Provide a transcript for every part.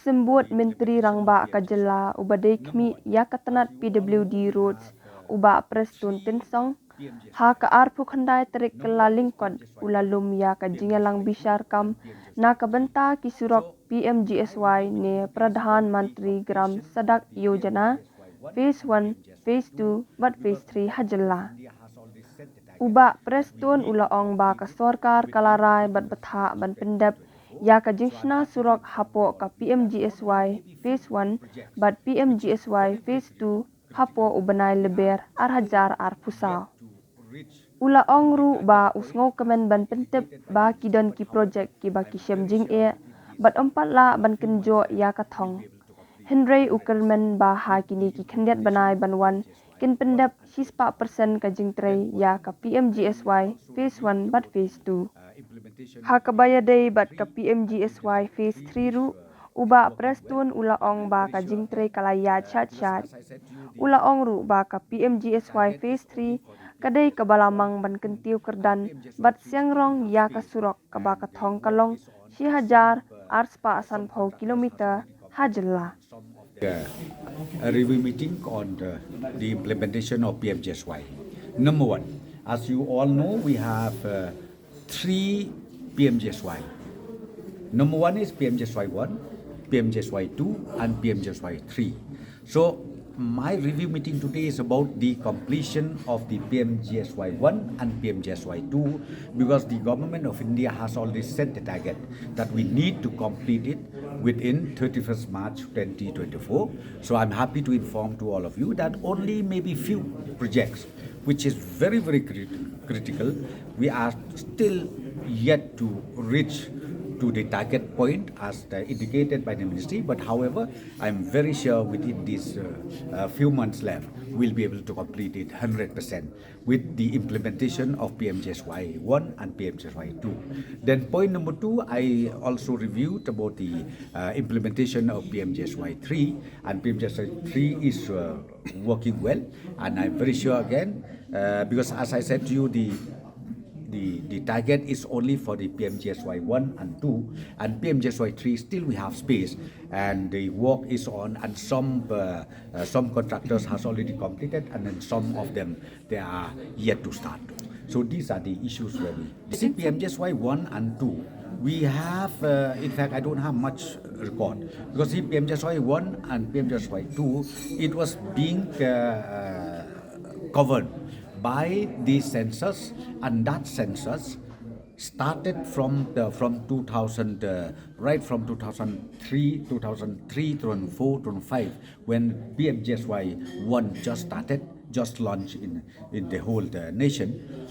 Sembut Menteri Rangba Kajela Ubadai Kmi Yakatanat PWD Roads Uba Prestun Tinsong Ha ka arpu khandai terik kelaling kod ulalum ya ka jingalang bishar kam na kabenta ki surok PMGSY ne Pradhan Mantri Gram Sadak Yojana Phase 1, Phase 2, but Phase 3 hajalla. Uba Prestun ulaong ba ka sorkar kalarai bat batha ban pyndep ya ka jingshna surok hapoh ka PMGSY Phase 1 but PMGSY Phase 2 hapoh ubanai Lber hajar pusau. Ulaong ru ba usngau kemen ban pyndep ba kidon ki project ki ba ki syamjing bat empat la ban kenjo ya ka thong. Henry ukermen ba ha kini ki khendet banai banwan kin pyndep 6% ka jingtrei ya ka PMGSY Phase 1 but Phase 2. Ha kabaya day bat ka PMGSY Phase 3 ru uba prestun ulaong ba ka jingtrei kalaya chat. Ulaong ru ba ka PMGSY Phase 3 kadai kabalamang ban kentiu kerdan bat siangrong ya ka surok ka ba ka thong kalong 6,000 arspa asan phau kilometer hajalla. A review meeting on the implementation of PMGSY. Number one, as you all know, we have three PMGSY. Number one is PMGSY I, PMGSY II, and PMGSY III. So my review meeting today is about the completion of the PMGSY I and PMGSY II, because the government of India has already set the target that we need to complete it within 31st March 2024. So I'm happy to inform to all of you that only maybe few projects, which is very, very critical, we are still yet to reach to the target point as indicated by the ministry. But however, I'm very sure within these few months left, we'll be able to complete it 100% with the implementation of PMGSY I and PMGSY II. Then point number two, I also reviewed about the implementation of PMGSY III, and PMGSY III is working well, and I'm very sure again, because as I said to you, the target is only for the PMGSY I and II, and PMGSY III still we have space, and the work is on, and some contractors has already completed, and then some of them they are yet to start. So these are the issues where we see PMGSY I and II. We have, in fact, I don't have much record, because the PMGSY I and PMGSY II, it was being covered by the census, and that census started from 2000, right from 2003, 2004, 2005, when PMGSY I just launched in the whole nation,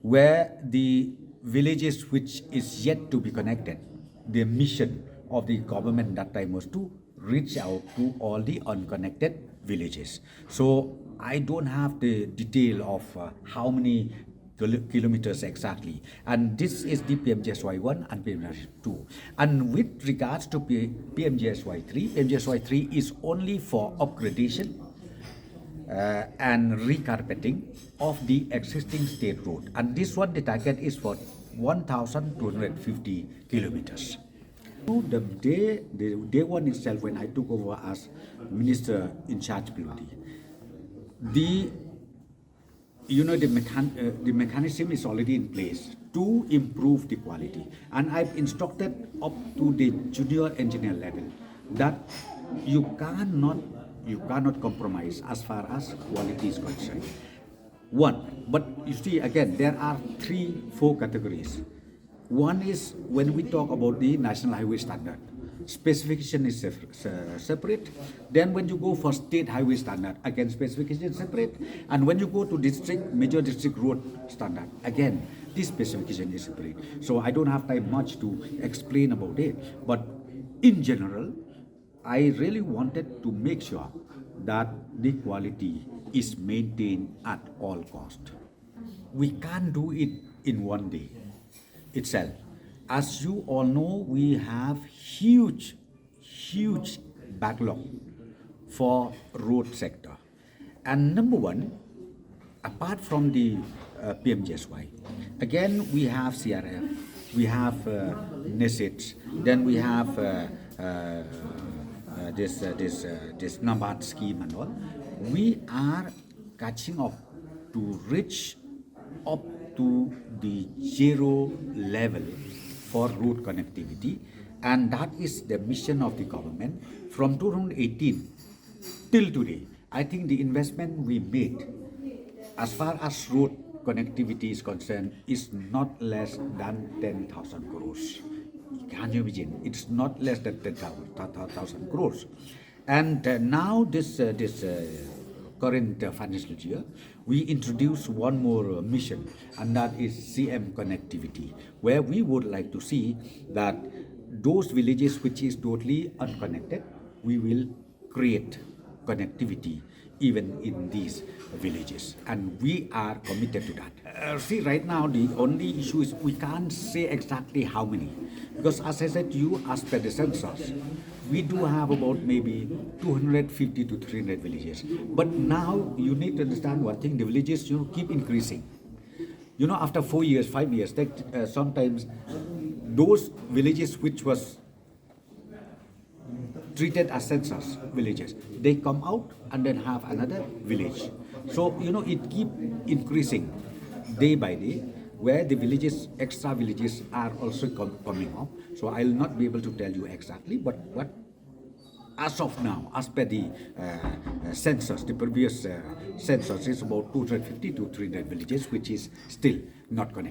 where the villages which is yet to be connected, the mission of the government that time was to reach out to all the unconnected villages. So I don't have the detail of how many kilometers exactly, and this is the PMGSY I and PMGSY II. And with regards to PMGSY III, PMGSY III is only for upgradation and recarpeting of the existing state road, and this one the target is for 1,250 kilometers. The day one itself, when I took over as minister in charge POD, the mechanism is already in place to improve the quality, and I've instructed up to the junior engineer level that you cannot compromise as far as quality is concerned. But you see, again, there are 3-4 categories. One is when we talk about the national highway standard, specification is separate. Then when you go for state highway standard, again specification is separate. And when you go to major district road standard, again this specification is separate. So I don't have time much to explain about it. But in general, I really wanted to make sure that the quality is maintained at all cost. We can't do it in one day itself. As you all know, we have huge backlog for road sector. And number one, apart from the PMGSY, again we have CRF, we have NESITs, then we have this NABARD scheme and all, we are catching up to reach up to the zero level for road connectivity, and that is the mission of the government from 2018 till today. I think the investment we made as far as road connectivity is concerned is not less than 10,000 crores. Can you imagine? It's not less than 10,000 crores. And now this current financial year, we introduce one more mission, and that is CM connectivity, where we would like to see that those villages which is totally unconnected, we will create connectivity even in these villages, and we are committed to that. See, right now the only issue is we can't say exactly how many, because as I said to you, as per the census, we do have about maybe 250 to 300 villages. But now you need to understand one thing: the villages keep increasing. After 4 years, 5 years, that sometimes those villages which was treated as census villages, they come out and then have another village. So it keep increasing day by day, where the villages, extra villages, are also coming up. So I'll not be able to tell you exactly, but what as of now, as per the census, the previous census is about 250 to 300 villages which is still not connected.